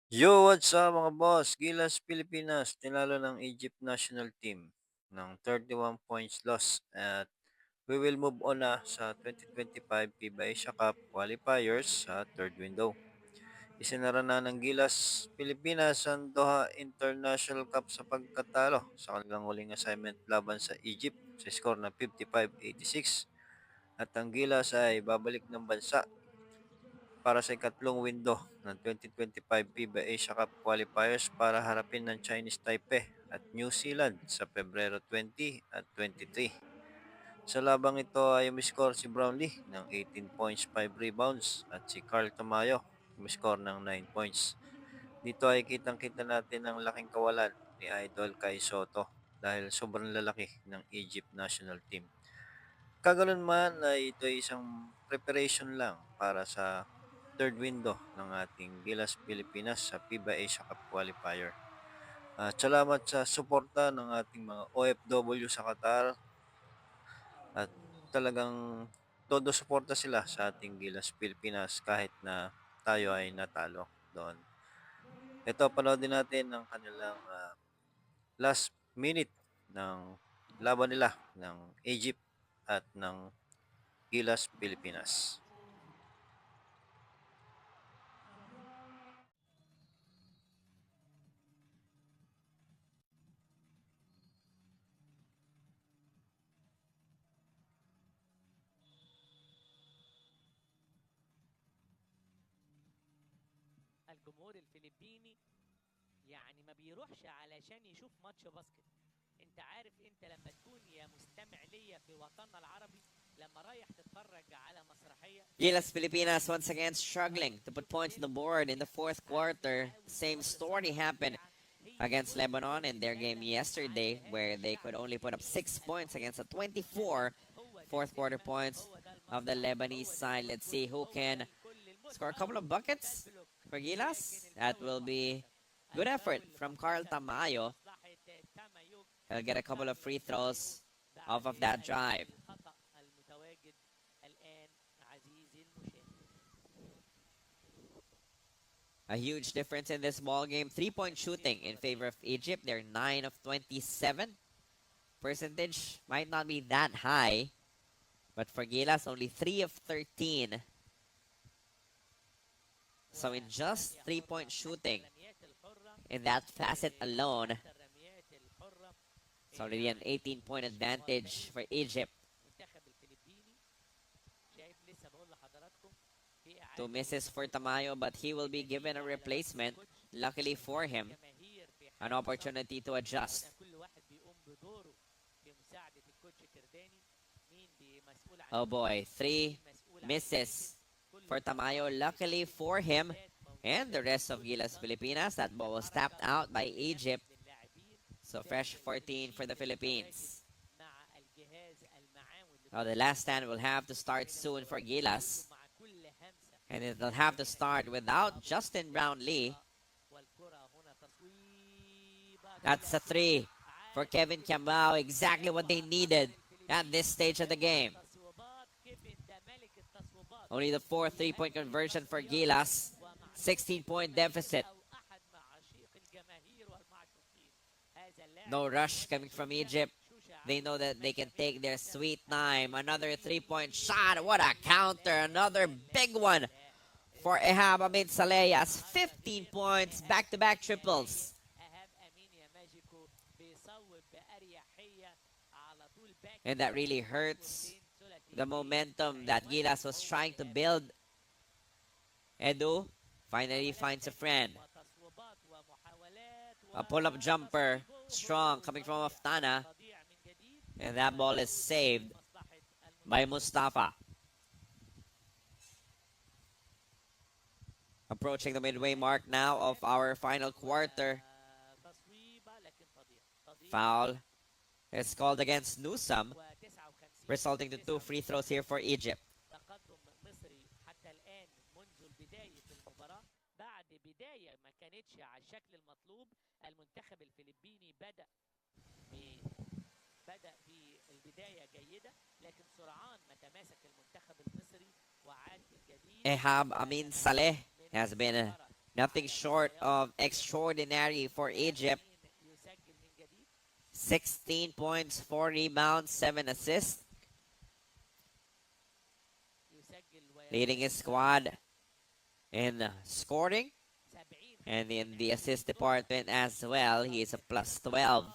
Yo, what's up mga boss? Gilas Pilipinas, tinalo ng Egypt national team ng 31 points loss at we will move on na sa 2025 FIBA Asia Cup qualifiers sa third window. Isinara na ng Gilas Pilipinas ang Doha International Cup sa pagkatalo sa kanilang huling assignment laban sa Egypt sa score na 55-86 at ang Gilas ay babalik ng bansa para sa ikatlong window ng 2025 FIBA Asia Cup qualifiers para harapin ng Chinese Taipei at New Zealand sa Pebrero 20 at 23. Sa labang ito ay umiscore si Brownlee ng 18 points, 5 rebounds at si Carl Tamayo umiscore ng 9 points. Dito ay kitang-kita natin ang laking kawalan ni Idol kay Sotto dahil sobrang lalaki ng Egypt national team. Kaganoon man ay ito ay isang preparation lang para sa third window ng ating Gilas Pilipinas sa FIBA Asia Cup qualifier. At salamat sa suporta ng ating mga OFW sa Qatar at talagang todo suporta sila sa ating Gilas Pilipinas kahit na tayo ay natalo doon. Ito, panoodin natin ang kanilang last minute ng laban nila ng Egypt at ng Gilas Pilipinas. الجمهور الفلبيني يعني ما بيروحش علشان يشوف ماتش باسكت. انت عارف انت لما تكون يا مستمع ليا في وطننا العربي لما رايح تتفرج على مسرحيه. Gilas Pilipinas once again struggling to put points on the board in the fourth quarter. Same story happened against Lebanon in their game yesterday, where they could only put up 6 points against the 24 fourth quarter points of the Lebanese side. Let's see who can score a couple of buckets for Gilas. That will be good effort from Carl Tamayo. He'll get a couple of free throws off of that drive. A huge difference in this ball game. 3-point shooting in favor of Egypt. They're 9 of 27. Percentage might not be that high, but for Gilas, only 3 of 13. So in just 3-point shooting, in that facet alone, it's already an 18-point advantage for Egypt. 2 misses for Tamayo, but he will be given a replacement. Luckily for him, an opportunity to adjust. Oh boy, 3 misses for Tamayo. Luckily for him and the rest of Gilas Pilipinas, that ball was tapped out by Egypt. So fresh 14 for the Philippines. Now the last stand will have to start soon for Gilas. And it'll have to start without Justin Brownlee. That's a 3 for Kevin Cambao. Exactly what they needed at this stage of the game. Only the 4th 3-point conversion for Gilas. 16-point deficit. No rush coming from Egypt. They know that they can take their sweet time. Another 3-point shot. What a counter. Another big one for Ehab Amin Salehas. 15 points. Back-to-back triples. And that really hurts the momentum that Gilas was trying to build. Edu finally finds a friend. A pull-up jumper. Strong coming from Aftana. And that ball is saved by Mustafa. Approaching the midway mark now of our final quarter. Foul is called against Newsome, resulting to 2 free throws here for Egypt. Ehab Amin Saleh has been Nothing short of extraordinary for Egypt. يسجل من جديد 16 points, 4 rebounds, 7 assists, يسجل leading his squad in scoring 70 and in the assist department as well. He is a plus 12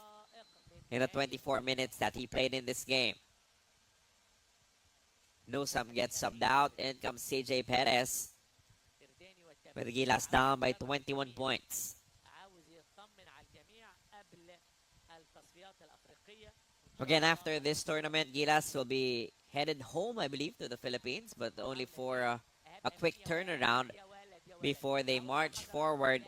in the 24 minutes that he played in this game. Newsome gets subbed out. In comes CJ Perez with Gilas down by 21 points. عاوز يطمن على الجميع قبل التصفيات الأفريقية Again, after this tournament, Gilas will be headed home, I believe, to the Philippines, but only for a quick turnaround before they march forward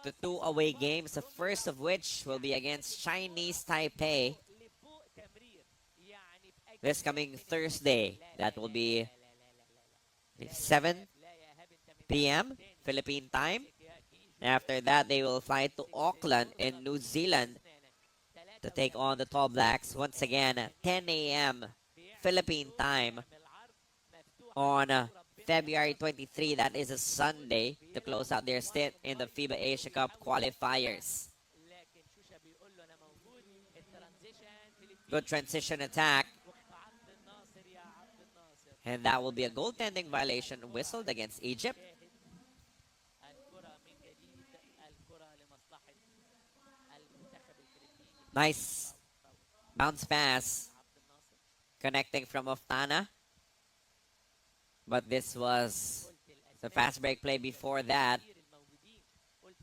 to 2 away games, the first of which will be against Chinese Taipei this coming Thursday. That will be 7 p.m. Philippine time. After that, they will fly to Auckland in New Zealand to take on the Tall Blacks once again at 10 a.m. Philippine time on February 23. That is a Sunday to close out their stint in the FIBA Asia Cup qualifiers. Good transition attack. And that will be a goaltending violation whistled against Egypt. Nice bounce pass connecting from Oftana. But this was the fast break play before that,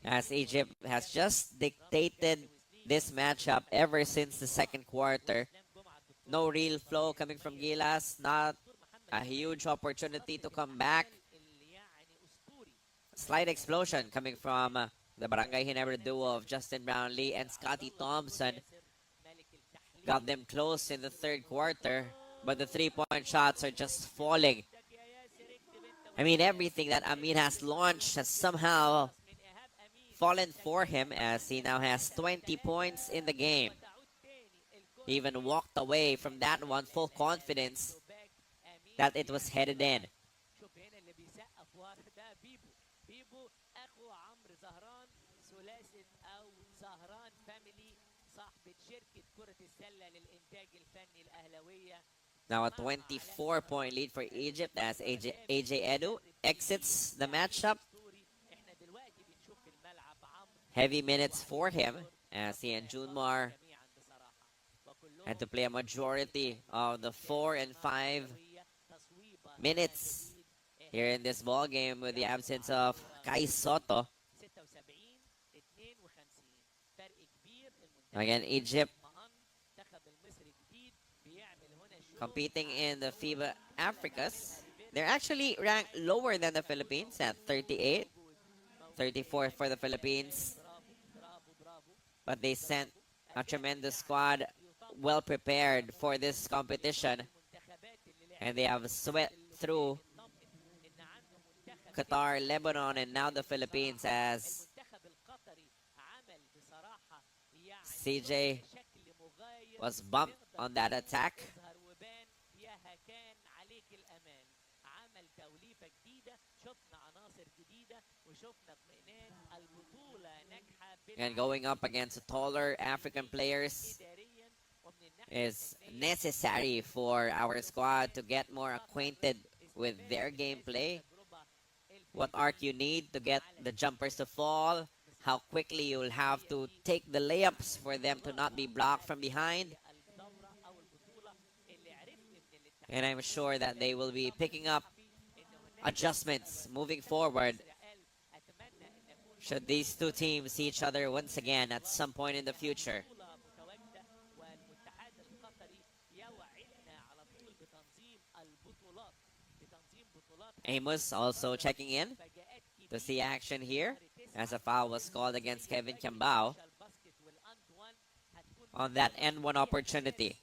as Egypt has just dictated this matchup ever since the second quarter. No real flow coming from Gilas, not a huge opportunity to come back. Slight explosion coming from the Barangay Ginebra duo of Justin Brownlee and Scotty Thompson. Got them close in the third quarter, but the three-point shots are just falling. I mean, everything that Amin has launched has somehow fallen for him, as he now has 20 points in the game. He even walked away from that one full confidence that it was headed in. Now a 24-point lead for Egypt as AJ Edu exits the matchup. Heavy minutes for him as he and Junmar had to play a majority of the 4 and 5 minutes here in this ball game with the absence of Kai Sotto. Again, Egypt competing in the FIBA Africas. They're actually ranked lower than the Philippines at 38, 34 for the Philippines. But they sent a tremendous squad, well prepared for this competition. And they have swept through Qatar, Lebanon, and now the Philippines, as CJ was bumped on that attack. And going up against taller African players is necessary for our squad to get more acquainted with their gameplay. What arc you need to get the jumpers to fall, how quickly you'll have to take the layups for them to not be blocked from behind. And I'm sure that they will be picking up adjustments moving forward should these two teams see each other once again at some point in the future. Amos also checking in to see action here, as a foul was called against Kevin Kiambao on that N1 opportunity.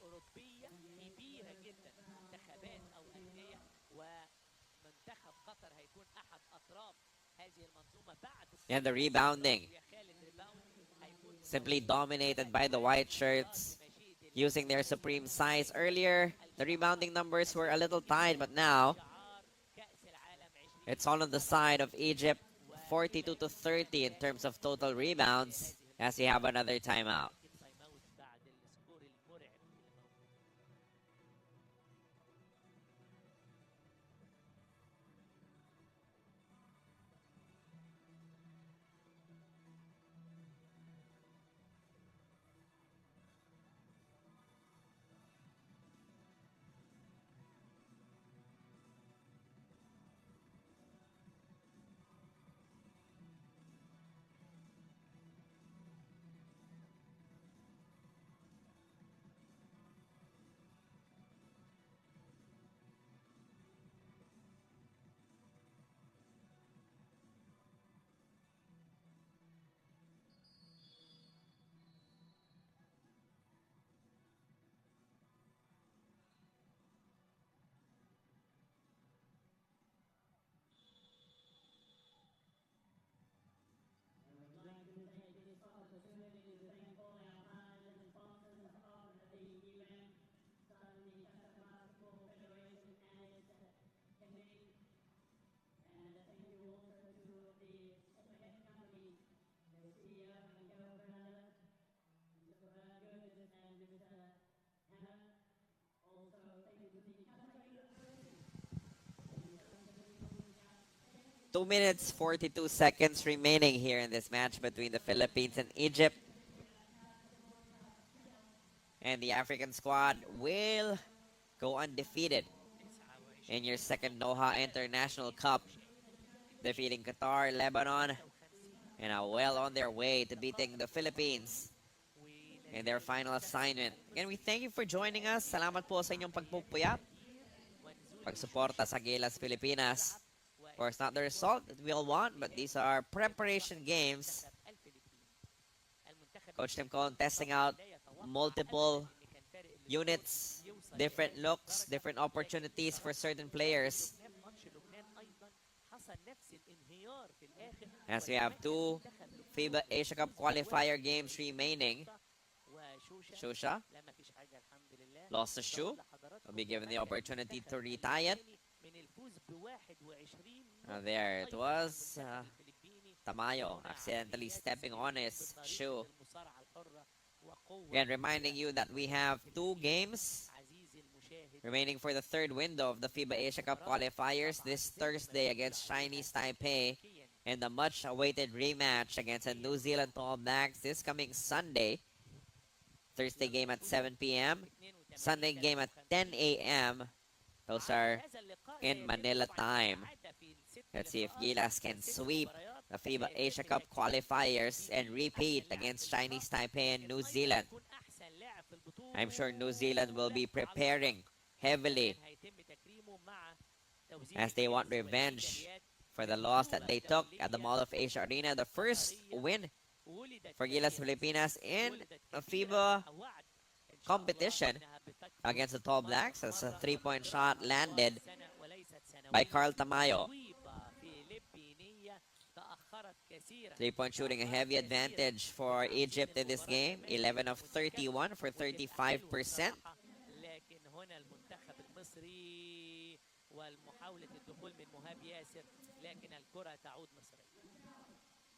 And the rebounding, simply dominated by the white shirts, using their supreme size. Earlier, the rebounding numbers were a little tight, but now It's all on the side of Egypt, 42 to 30 in terms of total rebounds as we have another timeout. اكيد تايم اوت بعد السكور المرعب اللي موجود. Two minutes, 42 seconds remaining here in this match between the Philippines and Egypt. And the African squad will go undefeated 29 in your second Doha International Cup, defeating Qatar, Lebanon, and are well on their way to beating the Philippines in their final assignment. Again, we thank you for joining us. Salamat po sa inyong pagpupuyat, pagsuporta sa Gilas Pilipinas. Of course, not the result that we all want, but these are preparation games. Coach Tim Cohn testing out multiple units, different looks, different opportunities for certain players. As we have two FIBA Asia Cup qualifier games remaining. Shusha lost the shoe. Will be given the opportunity to retie it. There it was. Tamayo accidentally stepping on his shoe. Again, reminding you that we have two games remaining for the third window of the FIBA Asia Cup qualifiers this Thursday against Chinese Taipei, and the much-awaited rematch against the New Zealand All Blacks this coming Sunday. Thursday game at 7 p.m., Sunday game at 10 a.m. Those are in Manila time. Let's see if Gilas can sweep the FIBA Asia Cup qualifiers and repeat against Chinese Taipei and New Zealand. I'm sure New Zealand will be preparing heavily as they want revenge for the loss that they took at the Mall of Asia Arena. The first win for Gilas Pilipinas in a FIBA competition against the Tall Blacks as a three-point shot landed by Carl Tamayo. Three-point shooting a heavy advantage for Egypt in this game. 11 of 31 for 35%.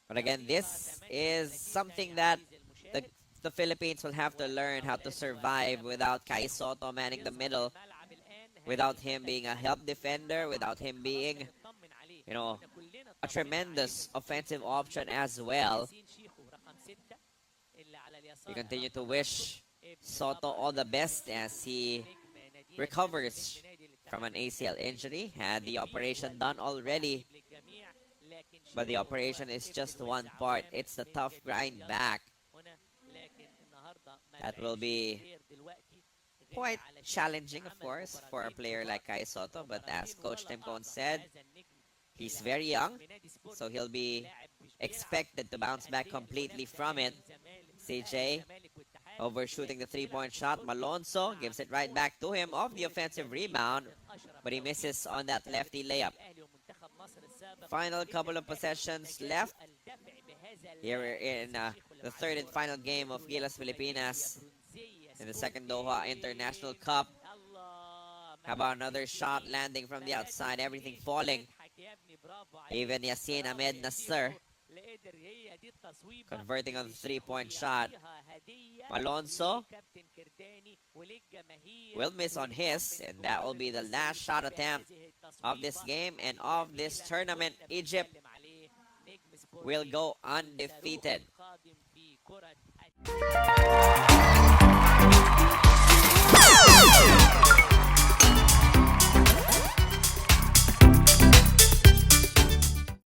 But again, this is something that the Philippines will have to learn how to survive without Kai Sotto manning the middle, without him being a help defender, without him being, a tremendous offensive option as well. We continue to wish Sotto all the best as he recovers from an ACL injury. Had the operation done already, but the operation is just one part. It's the tough grind back that will be quite challenging, of course, for a player like Kai Sotto. But as Coach Tim Cohn said, he's very young, so he'll be expected to bounce back completely from it. CJ overshooting the three-point shot. Malonzo gives it right back to him off the offensive rebound, but he misses on that lefty layup. Final couple of possessions left here we're in the third and final game of Gilas Pilipinas in the second Doha International Cup. How about another shot landing from the outside, everything falling برافو عليك. Even Yasin برافو Ahmed يا Nasser شيخو. لقدر هي دي التصويبه converting on اللي the شيخو three-point shot. بيعطيها هديه Alonso لكابتن كرداني وللجماهير will miss on his, وللكم من and that will الجمهور be the المصري last shot attempt بهذه of this التصويبه game and of this الجميله اللي tournament. كنا Egypt بنتكلم عليه. نجم will سبورتنج، go الصاروخ undefeated. القادم في كرة